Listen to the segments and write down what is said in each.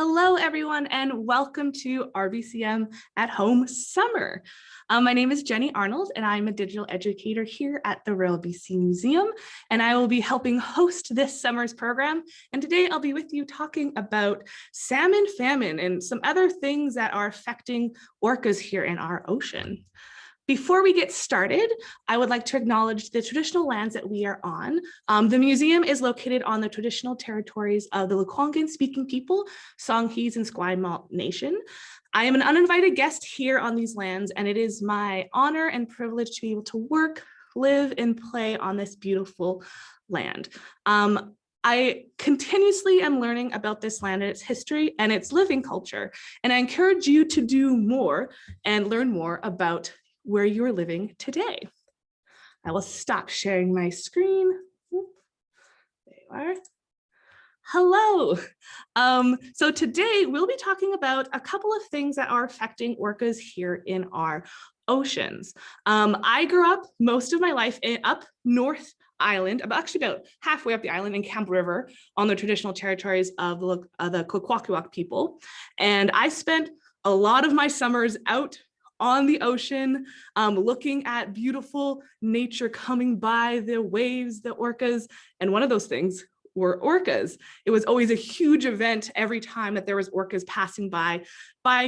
Hello, everyone, and welcome to RBCM at Home Summer. My name is Jenny Arnold, and I'm a digital educator here at the RBCM Museum, and I will be helping host this summer's program. And today I'll be with you talking about salmon famine and some other things that are affecting orcas here in our ocean. Before we get started, I would like to acknowledge the traditional lands that we are on. The museum is located on the traditional territories of the Lekwungen-speaking people, Songhees and Esquimalt Nation. I am an uninvited guest here on these lands, and it is my honor and privilege to be able to work, live, and play on this beautiful land. I continuously am learning about this land and its history and its living culture, and I encourage you to do more and learn more about where you're living today. I will stop sharing my screen. There you are. Hello. So today we'll be talking about a couple of things that are affecting orcas here in our oceans. I grew up most of my life up North Island, actually about halfway up the island in Campbell River on the traditional territories of the Kwakwaka'wakw people. And I spent a lot of my summers out on the ocean, looking at beautiful nature coming by, the waves, the orcas, and one of those things were orcas. It was always a huge event every time that there was orcas passing by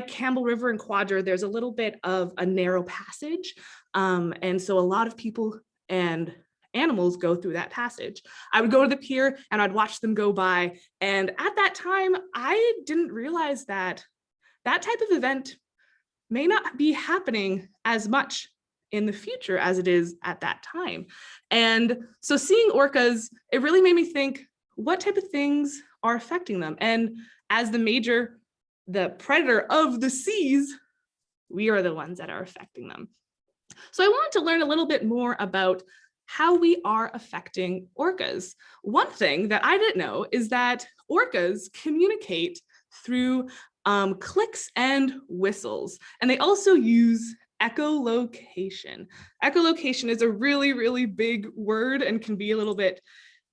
Campbell River and Quadra. There's a little bit of a narrow passage, and so a lot of people and animals go through that passage. I would go to the pier and I'd watch them go by, and at that time, I didn't realize that that type of event may not be happening as much in the future as it is at that time. And so seeing orcas, it really made me think, what type of things are affecting them? And as the predator of the seas, we are the ones that are affecting them. So I wanted to learn a little bit more about how we are affecting orcas. One thing that I didn't know is that orcas communicate through clicks and whistles, and they also use echolocation. Echolocation is a really, really big word and can be a little bit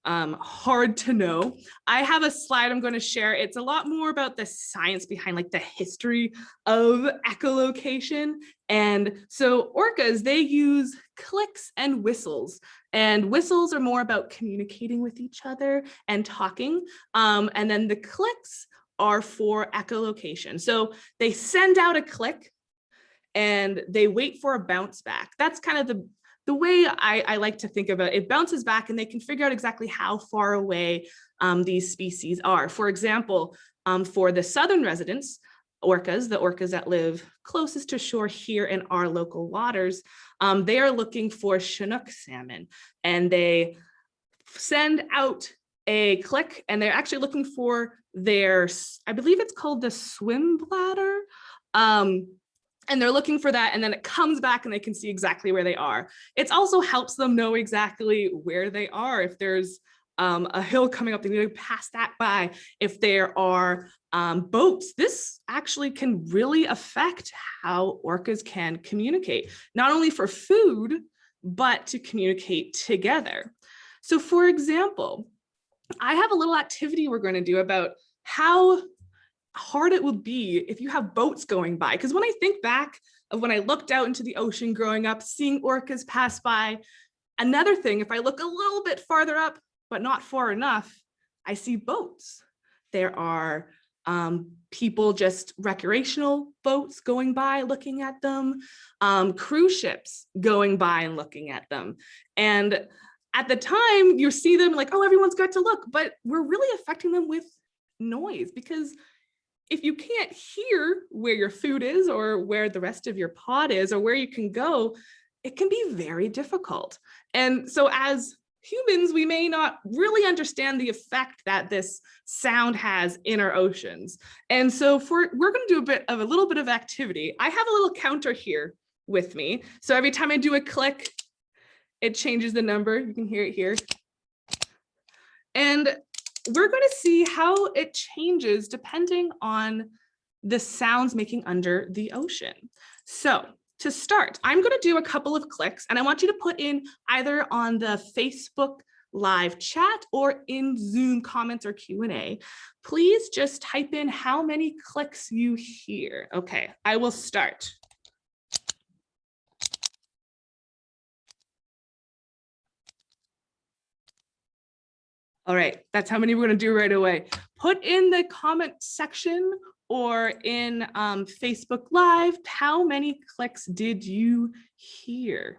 hard to know. I have a slide I'm going to share. It's a lot more about the science behind like the history of echolocation. And so orcas, they use clicks and whistles are more about communicating with each other and talking. And then the clicks are for echolocation. So they send out a click and they wait for a bounce back. That's kind of the way I like to think of it. It bounces back and they can figure out exactly how far away these species are. For example, for the southern residents orcas, the orcas that live closest to shore here in our local waters, they are looking for Chinook salmon, and they send out a click, and they're actually looking for their, I believe it's called the swim bladder. And they're looking for that, and then it comes back and they can see exactly where they are. It also helps them know exactly where they are. If there's a hill coming up, they need to pass that by. If there are boats, this actually can really affect how orcas can communicate, not only for food, but to communicate together. So for example, I have a little activity we're going to do about how hard it would be if you have boats going by. Because when I think back of when I looked out into the ocean growing up, seeing orcas pass by, another thing, if I look a little bit farther up, but not far enough, I see boats. There are people, just recreational boats going by, looking at them, cruise ships going by and looking at them. And at the time, you see them like, oh, everyone's got to look, but we're really affecting them with noise, because if you can't hear where your food is or where the rest of your pod is or where you can go, it can be very difficult. And so as humans, we may not really understand the effect that this sound has in our oceans. And so we're going to do a little bit of activity. I have a little counter here with me. So every time I do a click, it changes the number. You can hear it here. And we're going to see how it changes depending on the sounds making under the ocean. So to start, I'm going to do a couple of clicks, and I want you to put in either on the Facebook live chat or in Zoom comments or Q&A, please just type in how many clicks you hear. Okay, I will start. All right, that's how many we're going to do right away. Put in the comment section or in Facebook Live, how many clicks did you hear?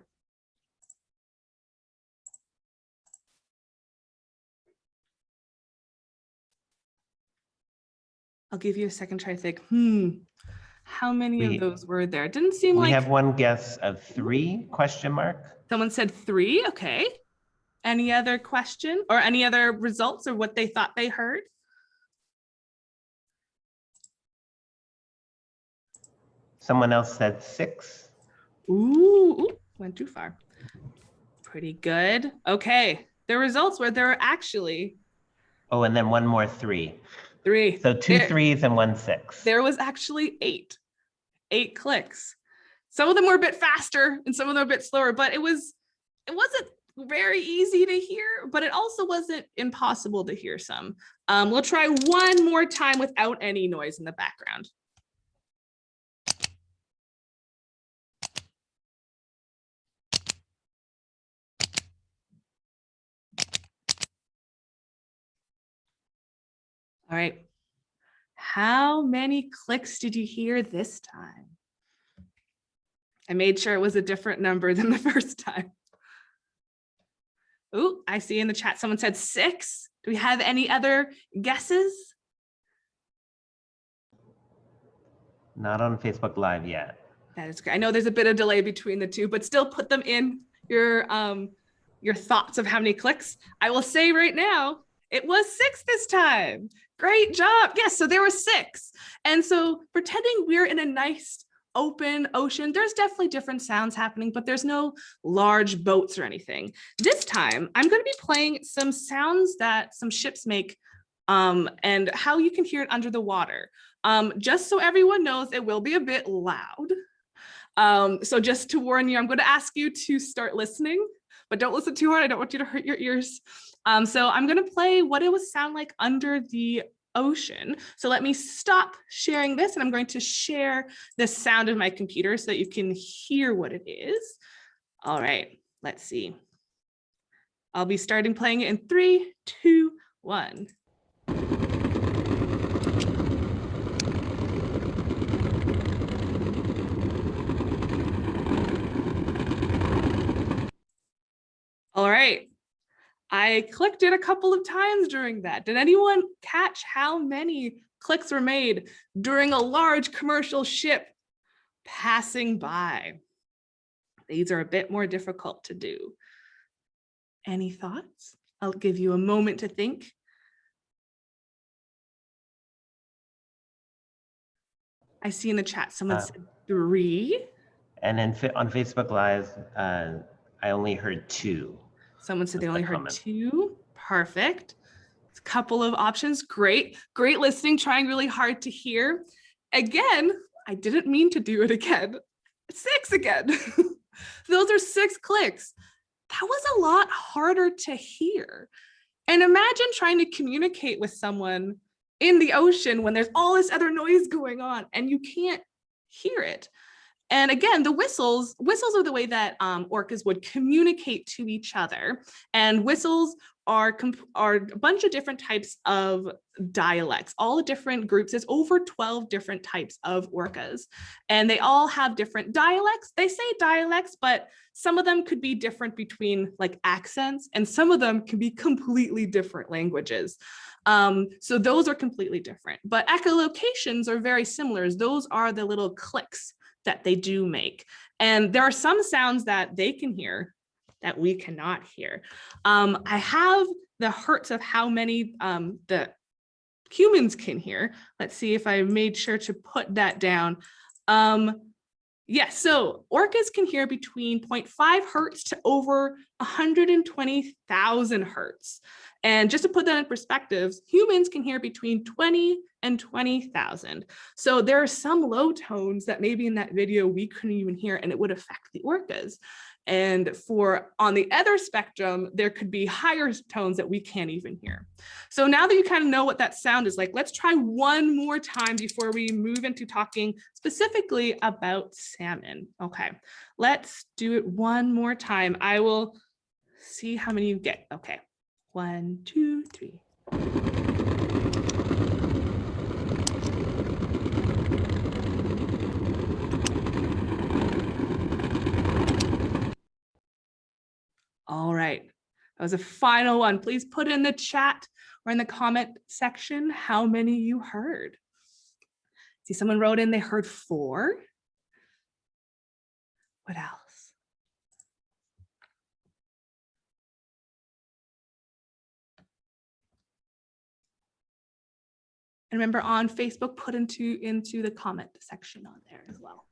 I'll give you a second to try to think, how many of those were there? It didn't seem like— We have one guess of 3, question mark. Someone said 3, okay. Any other question or any other results or what they thought they heard? Someone else said 6. Ooh, went too far. Pretty good. Okay, the results were there were actually— Oh, and then one more 3. 3. So 2 3s and 1 6. There was actually 8 clicks. Some of them were a bit faster and some of them were a bit slower, but it wasn't very easy to hear, but it also wasn't impossible to hear some. We'll try one more time without any noise in the background. All right. How many clicks did you hear this time? I made sure it was a different number than the first time. Ooh, I see in the chat someone said 6. Do we have any other guesses? Not on Facebook Live yet. That is great. I know there's a bit of delay between the two, but still put them in your thoughts of how many clicks. I will say right now, it was 6 this time. Great job. Yes, so there were 6. And so pretending we're in a nice open ocean, there's definitely different sounds happening, but there's no large boats or anything. This time, I'm going to be playing some sounds that some ships make and how you can hear it under the water. Just so everyone knows, it will be a bit loud. So just to warn you, I'm going to ask you to start listening, but don't listen too hard. I don't want you to hurt your ears. So I'm going to play what it would sound like under the ocean. So let me stop sharing this and I'm going to share the sound of my computer so that you can hear what it is. All right, let's see. I'll be starting playing it in 3, 2, 1. All right. I clicked it a couple of times during that. Did anyone catch how many clicks were made during a large commercial ship passing by? These are a bit more difficult to do. Any thoughts? I'll give you a moment to think. I see in the chat someone said 3. And then on Facebook Live, I only heard 2. Someone said they only heard 2. Perfect. A couple of options. Great. Great listening, trying really hard to hear. Again, I didn't mean to do it again. 6 again. Those are 6 clicks. That was a lot harder to hear. And imagine trying to communicate with someone in the ocean when there's all this other noise going on and you can't hear it. And again, the whistles are the way that orcas would communicate to each other. And whistles are a bunch of different types of dialects, all the different groups. There's over 12 different types of orcas, and they all have different dialects. They say dialects, but some of them could be different between like accents, and some of them can be completely different languages. So those are completely different, but echolocations are very similar. Those are the little clicks that they do make. And there are some sounds that they can hear that we cannot hear. I have the hertz of how many the humans can hear. Let's see if I made sure to put that down. Yes, so orcas can hear between 0.5 hertz to over 120,000 hertz. And just to put that in perspective, humans can hear between 20 and 20,000. So there are some low tones that maybe in that video we couldn't even hear, and it would affect the orcas. And for on the other spectrum, there could be higher tones that we can't even hear. So now that you kind of know what that sound is like, let's try one more time before we move into talking specifically about salmon. Okay, let's do it one more time. I will see how many you get. Okay, 1, 2, 3. All right, that was a final one. Please put in the chat or in the comment section how many you heard. See, someone wrote in they heard 4. What else? And remember, on Facebook, put into the comment section on there as well.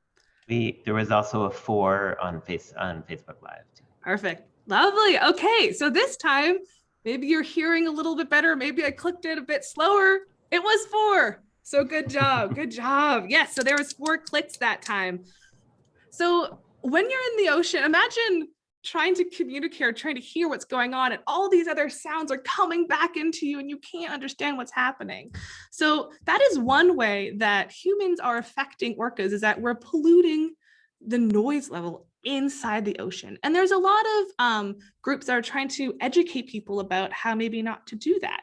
There was also a 4 on Facebook Live too. Perfect. Lovely. Okay, so this time, maybe you're hearing a little bit better. Maybe I clicked it a bit slower. It was 4. So good job. Good job. Yes, so there was 4 clicks that time. So when you're in the ocean, imagine trying to communicate or trying to hear what's going on, and all these other sounds are coming back into you and you can't understand what's happening. So that is one way that humans are affecting orcas, is that we're polluting the noise level inside the ocean. And there's a lot of groups that are trying to educate people about how maybe not to do that.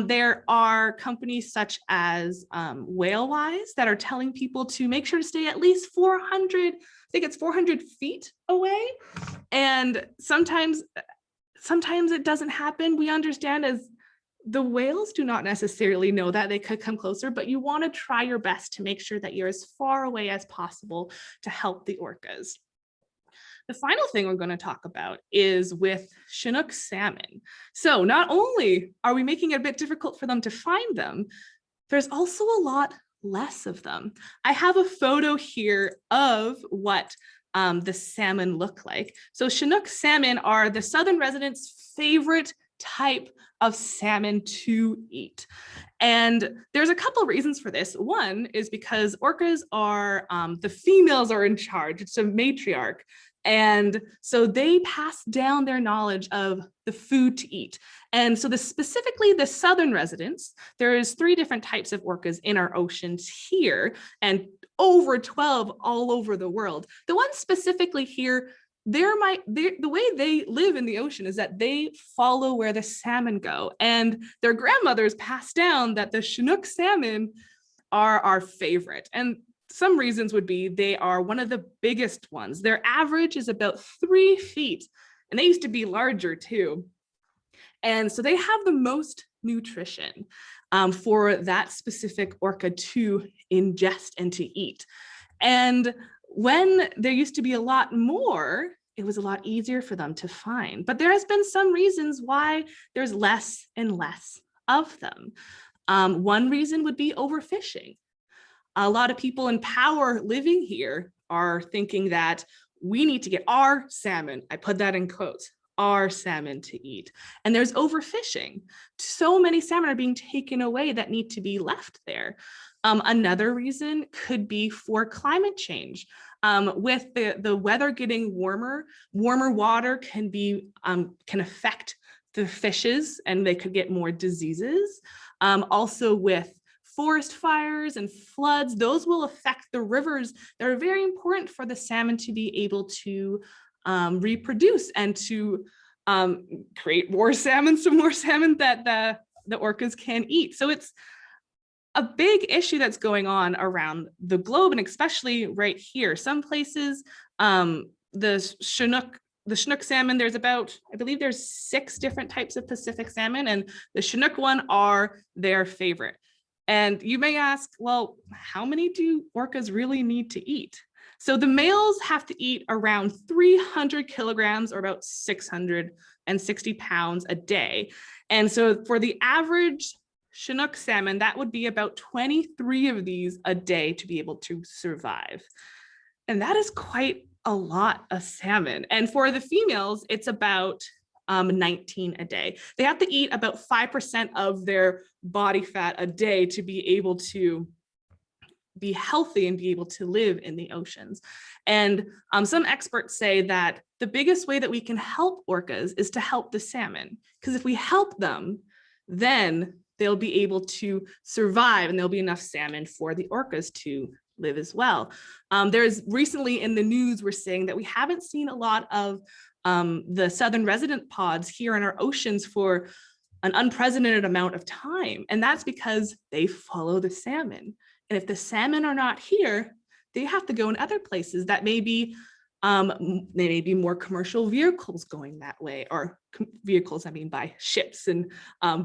There are companies such as Whalewise that are telling people to make sure to stay at least 400, I think it's 400 feet away. And sometimes it doesn't happen. We understand as the whales do not necessarily know that they could come closer, but you want to try your best to make sure that you're as far away as possible to help the orcas. The final thing we're going to talk about is with Chinook salmon. So not only are we making it a bit difficult for them to find them, there's also a lot less of them. I have a photo here of what the salmon look like. So Chinook salmon are the Southern residents' favorite type of salmon to eat. And there's a couple of reasons for this. One is because orcas are, the females are in charge. It's a matriarch. And so they pass down their knowledge of the food to eat. And so specifically the Southern residents, there is 3 different types of orcas in our oceans here and over 12 all over the world. The ones specifically here, the way they live in the ocean is that they follow where the salmon go. And their grandmothers passed down that the Chinook salmon are our favorite. And some reasons would be they are one of the biggest ones. Their average is about 3 feet, and they used to be larger too. And so they have the most nutrition for that specific orca to ingest and to eat. And when there used to be a lot more, it was a lot easier for them to find. But there has been some reasons why there's less and less of them. One reason would be overfishing. A lot of people in power living here are thinking that we need to get our salmon, I put that in quotes, our salmon to eat. And there's overfishing. So many salmon are being taken away that need to be left there. Another reason could be for climate change. With the weather getting warmer, warmer water can affect the fishes and they could get more diseases. Also with forest fires and floods, those will affect the rivers that are very important for the salmon to be able to reproduce and to create more salmon, some more salmon that the orcas can eat. So it's a big issue that's going on around the globe, and especially right here. Some places, the Chinook salmon, there's about, I believe there's 6 different types of Pacific salmon, and the Chinook one are their favorite. And you may ask, well, how many do orcas really need to eat? So the males have to eat around 300 kilograms or about 660 pounds a day. And so for the average Chinook salmon, that would be about 23 of these a day to be able to survive. And that is quite a lot of salmon. And for the females, it's about 19 a day. They have to eat about 5% of their body fat a day to be able to be healthy and be able to live in the oceans. And some experts say that the biggest way that we can help orcas is to help the salmon, because if we help them, then they'll be able to survive and there'll be enough salmon for the orcas to live as well. There's recently in the news, we're saying that we haven't seen a lot of the southern resident pods here in our oceans for an unprecedented amount of time. And that's because they follow the salmon. And if the salmon are not here, they have to go in other places that may be, there may be more commercial vehicles going that way, or vehicles, I mean, by ships and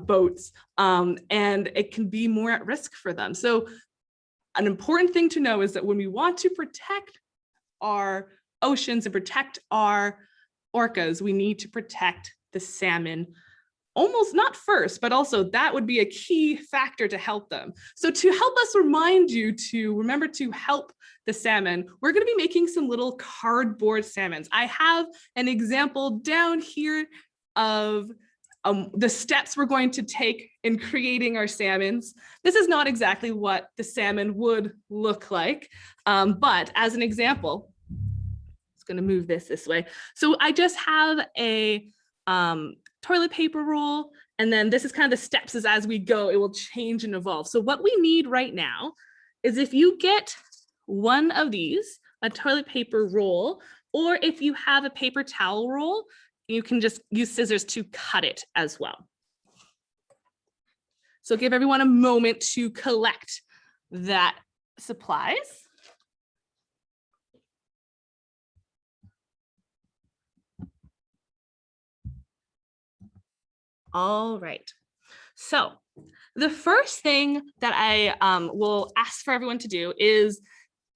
boats, and it can be more at risk for them. So an important thing to know is that when we want to protect our oceans and protect our orcas, we need to protect the salmon almost not first, but also that would be a key factor to help them. So to help us remind you to remember to help the salmon, we're going to be making some little cardboard salmons. I have an example down here of the steps we're going to take in creating our salmons. This is not exactly what the salmon would look like, but as an example, it's going to move this way. So I just have a toilet paper roll, and then this is kind of the steps as we go, it will change and evolve. So what we need right now is if you get one of these, a toilet paper roll, or if you have a paper towel roll, you can just use scissors to cut it as well. So give everyone a moment to collect that supplies. All right, so the first thing that I will ask for everyone to do is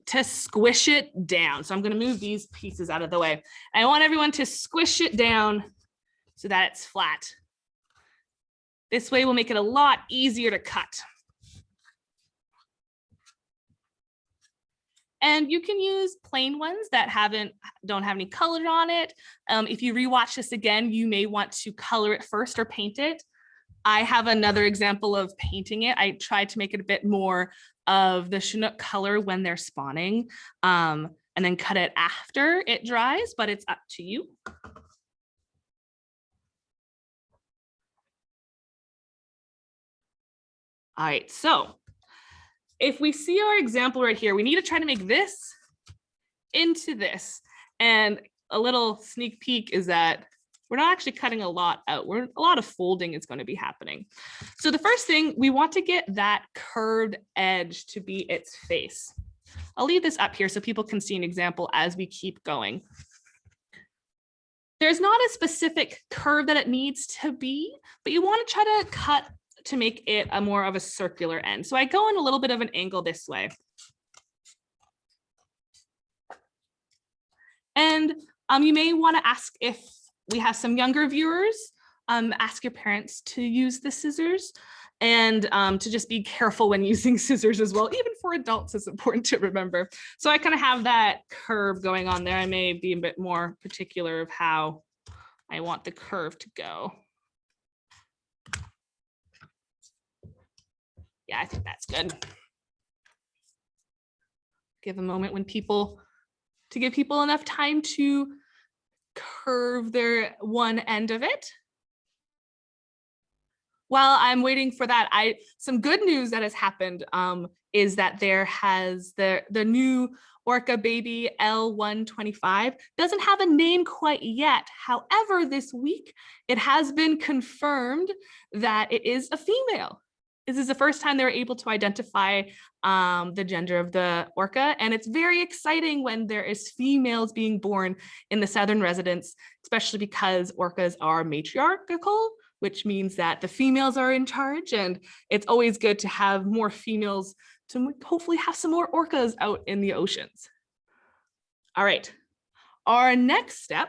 to squish it down. So I'm going to move these pieces out of the way. I want everyone to squish it down so that it's flat. This way will make it a lot easier to cut. And you can use plain ones that don't have any color on it. If you rewatch this again, you may want to color it first or paint it. I have another example of painting it. I tried to make it a bit more of the Chinook color when they're spawning, and then cut it after it dries, but it's up to you. All right, so if we see our example right here, we need to try to make this into this. And a little sneak peek is that we're not actually cutting a lot out. A lot of folding is going to be happening. So the first thing, we want to get that curved edge to be its face. I'll leave this up here so people can see an example as we keep going. There's not a specific curve that it needs to be, but you want to try to cut to make it a more of a circular end. So I go in a little bit of an angle this way. And you may want to ask, if we have some younger viewers, ask your parents to use the scissors, and to just be careful when using scissors as well. Even for adults, it's important to remember. So I kind of have that curve going on there. I may be a bit more particular of how I want the curve to go. Yeah, I think that's good. Give a moment when to give people enough time to curve their one end of it. While I'm waiting for that, some good news that has happened is that there has the new Orca baby L125 doesn't have a name quite yet. However, this week it has been confirmed that it is a female. This is the first time they were able to identify the gender of the orca, and it's very exciting when there is females being born in the southern residents, especially because orcas are matriarchal, which means that the females are in charge, and it's always good to have more females to hopefully have some more orcas out in the oceans. All right, our next step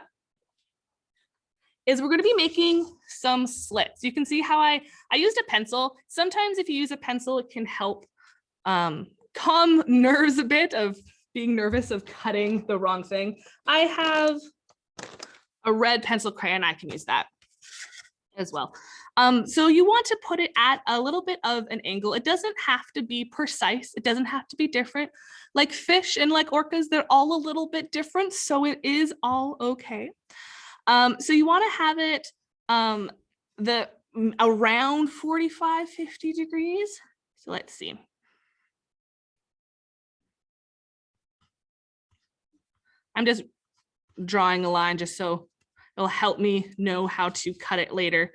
is we're going to be making some slits. You can see how I used a pencil. Sometimes if you use a pencil, it can help calm nerves a bit of being nervous of cutting the wrong thing. I have a red pencil crayon. I can use that as well. So you want to put it at a little bit of an angle. It doesn't have to be precise. It doesn't have to be different. Like fish and like orcas, they're all a little bit different. So it is all okay. So you want to have it around 45, 50 degrees. So let's see. I'm just drawing a line just so it'll help me know how to cut it later.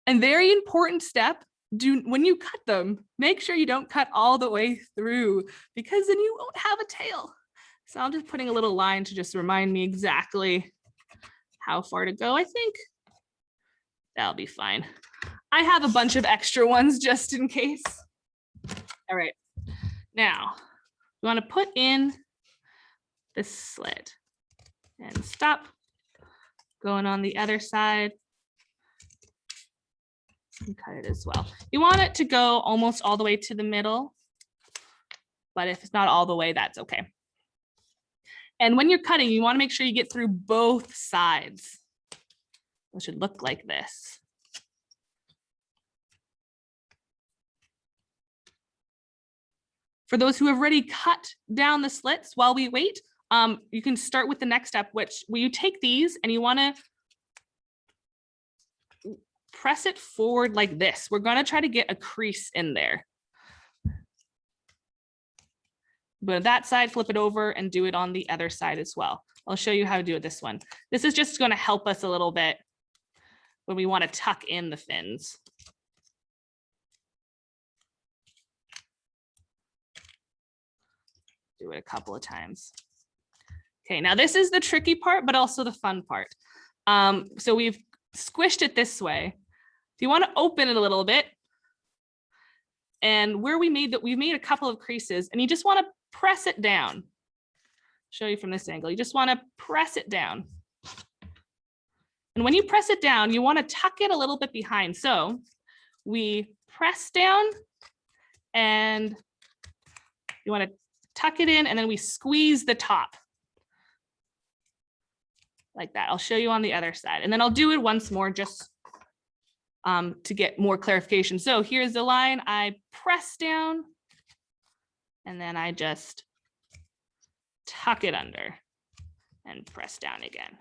And very important step, when you cut them, make sure you don't cut all the way through because then you won't have a tail. So I'm just putting a little line to just remind me exactly how far to go. I think that'll be fine. I have a bunch of extra ones just in case. All right, now we want to put in the slit and stop. Going on the other side. And cut it as well. You want it to go almost all the way to the middle, but if it's not all the way, that's okay. And when you're cutting, you want to make sure you get through both sides. It should look like this. For those who have already cut down the slits while we wait, you can start with the next step, which where you take these and you want to press it forward like this. We're going to try to get a crease in there. But that side, flip it over and do it on the other side as well. I'll show you how to do it this one. This is just going to help us a little bit when we want to tuck in the fins. Do it a couple of times. Okay, now this is the tricky part, but also the fun part. So we've squished it this way. If you want to open it a little bit, and where we've made a couple of creases, and you just want to press it down. Show you from this angle. You just want to press it down. And when you press it down, you want to tuck it a little bit behind. So we press down and you want to tuck it in, and then we squeeze the top. Like that. I'll show you on the other side. And then I'll do it once more just to get more clarification. So here's the line. I press down and then I just tuck it under and press down again.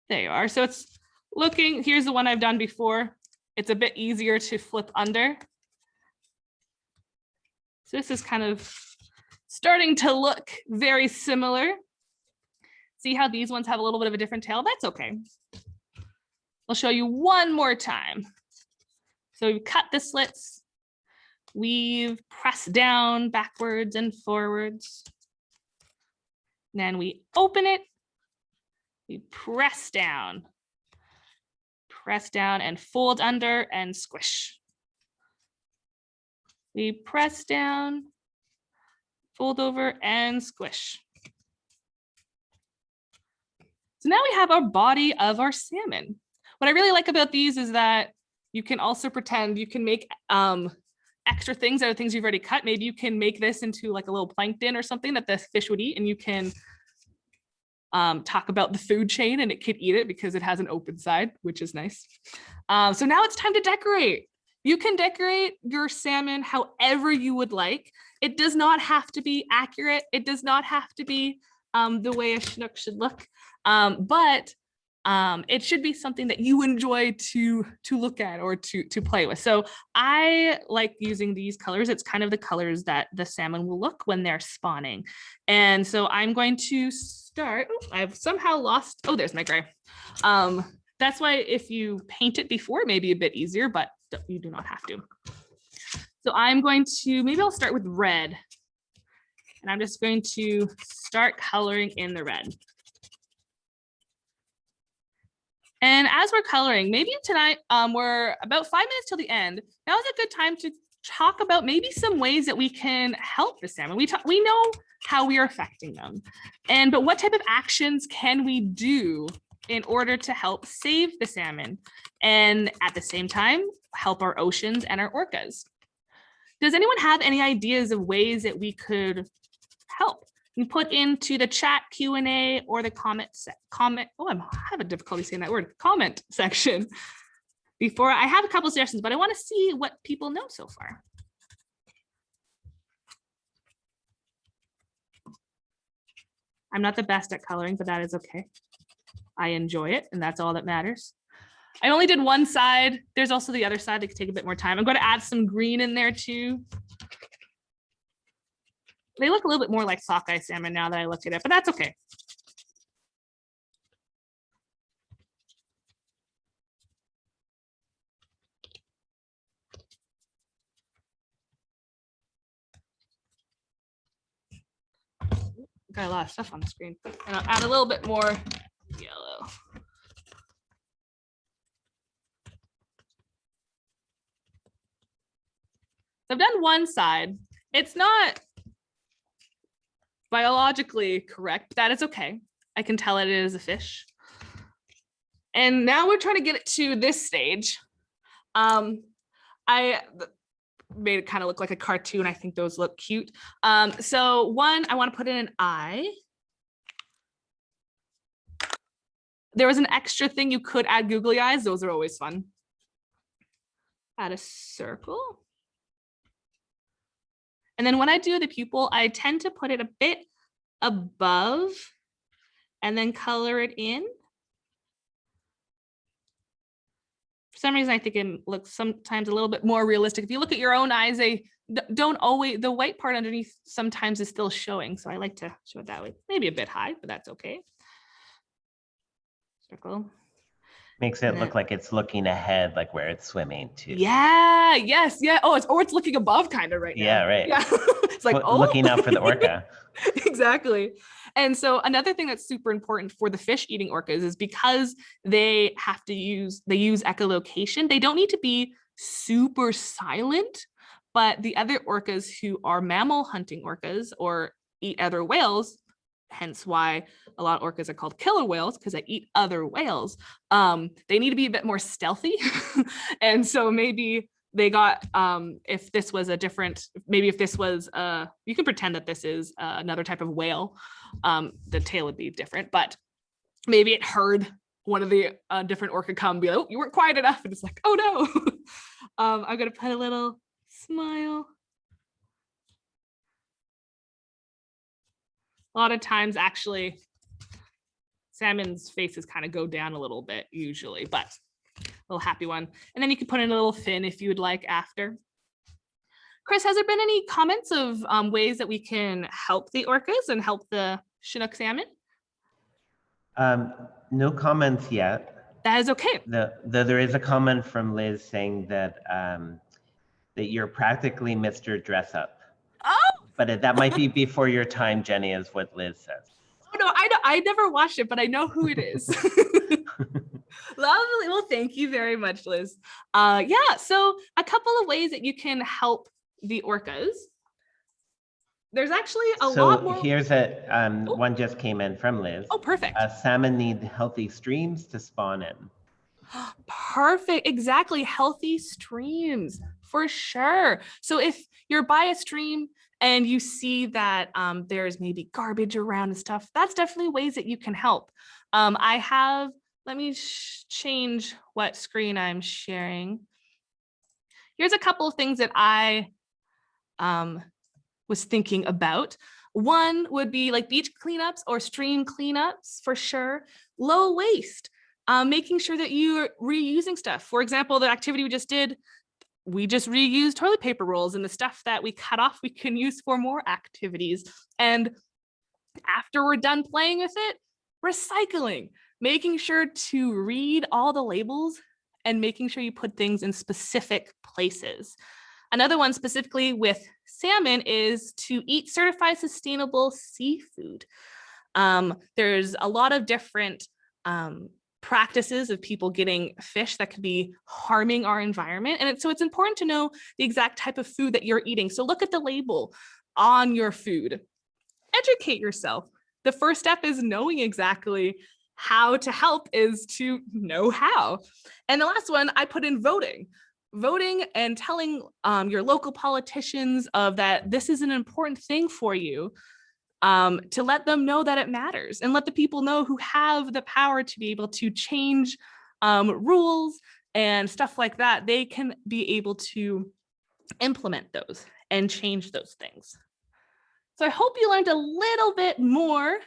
There you are. So it's looking, here's the one I've done before. It's a bit easier to flip under. So this is kind of starting to look very similar. See how these ones have a little bit of a different tail? That's okay. I'll show you one more time. So we've cut the slits. We've pressed down backwards and forwards. Then we open it. We press down and fold under and squish. We press down, fold over and squish. So now we have our body of our salmon. What I really like about these is that you can also pretend you can make extra things out of things you've already cut. Maybe you can make this into like a little plankton or something that the fish would eat, and you can talk about the food chain and it could eat it because it has an open side, which is nice. So now it's time to decorate. You can decorate your salmon however you would like. It does not have to be accurate. It does not have to be the way a Chinook should look, but it should be something that you enjoy to look at or to play with. So I like using these colors. It's kind of the colors that the salmon will look when they're spawning. And so I'm going to start. Oh, I've somehow lost. Oh, there's my gray. That's why if you paint it before, it may be a bit easier, but you do not have to. So I'm going to, maybe I'll start with red. And I'm just going to start coloring in the red. And as we're coloring, maybe tonight, we're about 5 minutes till the end. Now is a good time to talk about maybe some ways that we can help the salmon. We know how we are affecting them, but what type of actions can we do in order to help save the salmon and at the same time help our oceans and our orcas? Does anyone have any ideas of ways that we could help? You put into the chat Q&A or the comment. Oh, I'm having difficulty saying that word. Comment section. Before I have a couple of suggestions, but I want to see what people know so far. I'm not the best at coloring, but that is okay. I enjoy it, and that's all that matters. I only did one side. There's also the other side that could take a bit more time. I'm going to add some green in there too. They look a little bit more like sockeye salmon now that I look at it, but that's okay. Got a lot of stuff on the screen. And I'll add a little bit more yellow. I've done one side. It's not biologically correct, but that is okay. I can tell it is a fish. And now we're trying to get it to this stage. I made it kind of look like a cartoon. I think those look cute. So one, I want to put in an eye. There was an extra thing you could add googly eyes. Those are always fun. Add a circle. And then when I do the pupil, I tend to put it a bit above and then color it in. For some reason, I think it looks sometimes a little bit more realistic. If you look at your own eyes, they don't always, the white part underneath sometimes is still showing. So I like to show it that way. Maybe a bit high, but that's okay. Circle. Makes it look like it's looking ahead, like where it's swimming too. Yeah, yes, yeah. Oh, it's looking above kind of right now. Yeah, right. Yeah. It's like, oh. Looking out for the orca. Exactly. And so another thing that's super important for the fish eating orcas is because they use echolocation, they don't need to be super silent, but the other orcas who are mammal hunting orcas or eat other whales, hence why a lot of orcas are called killer whales, because they eat other whales. They need to be a bit more stealthy. And so maybe they got, if this was a different, maybe if this was, you can pretend that this is another type of whale, the tail would be different, but maybe it heard one of the different orca come be like, oh, you weren't quiet enough. And it's like, oh no. I'm gonna put a little smile. A lot of times, actually, salmon's faces kind of go down a little bit usually, but a little happy one. And then you can put in a little fin if you would like after. Chris, has there been any comments of ways that we can help the orcas and help the Chinook salmon? No comments yet. That is okay. There is a comment from Liz saying that that you're practically Mr. Dress Up. Oh! But that might be before your time, Jenny, is what Liz says. Oh no, I never watched it, but I know who it is. Lovely. Well, thank you very much, Liz. Yeah, so a couple of ways that you can help the orcas. There's actually a lot more. So here's one just came in from Liz. Oh, perfect. Salmon need healthy streams to spawn in. Perfect. Exactly. Healthy streams for sure. So if you're by a stream and you see that there's maybe garbage around and stuff, that's definitely ways that you can help. Let me change what screen I'm sharing. Here's a couple of things that I was thinking about. One would be like beach cleanups or stream cleanups for sure. Low waste, making sure that you're reusing stuff. For example, the activity we just did, we just reused toilet paper rolls, and the stuff that we cut off, we can use for more activities. And after we're done playing with it, recycling, making sure to read all the labels and making sure you put things in specific places. Another one specifically with salmon is to eat certified sustainable seafood. There's a lot of different practices of people getting fish that could be harming our environment. And so it's important to know the exact type of food that you're eating. So look at the label on your food. Educate yourself. The first step is knowing exactly how to help is to know how. And the last one, I put in voting. Voting and telling your local politicians of that this is an important thing for you. to let them know that it matters and let the people know who have the power to be able to change rules and stuff like that. They can be able to implement those and change those things. So I hope you learned a little bit more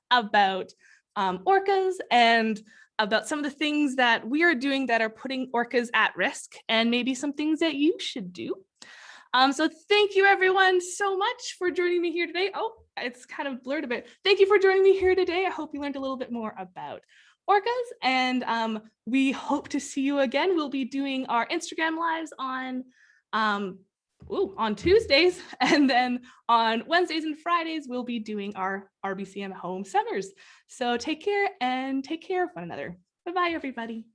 about orcas and about some of the things that we are doing that are putting orcas at risk, and maybe some things that you should do. So thank you everyone so much for joining me here today. Oh, it's kind of blurred a bit. Thank you for joining me here today. I hope you learned a little bit more about orcas, and we hope to see you again. We'll be doing our Instagram lives on Tuesdays, and then on Wednesdays and Fridays, we'll be doing our RBCM home summers. So take care and take care of one another. Bye-bye, everybody.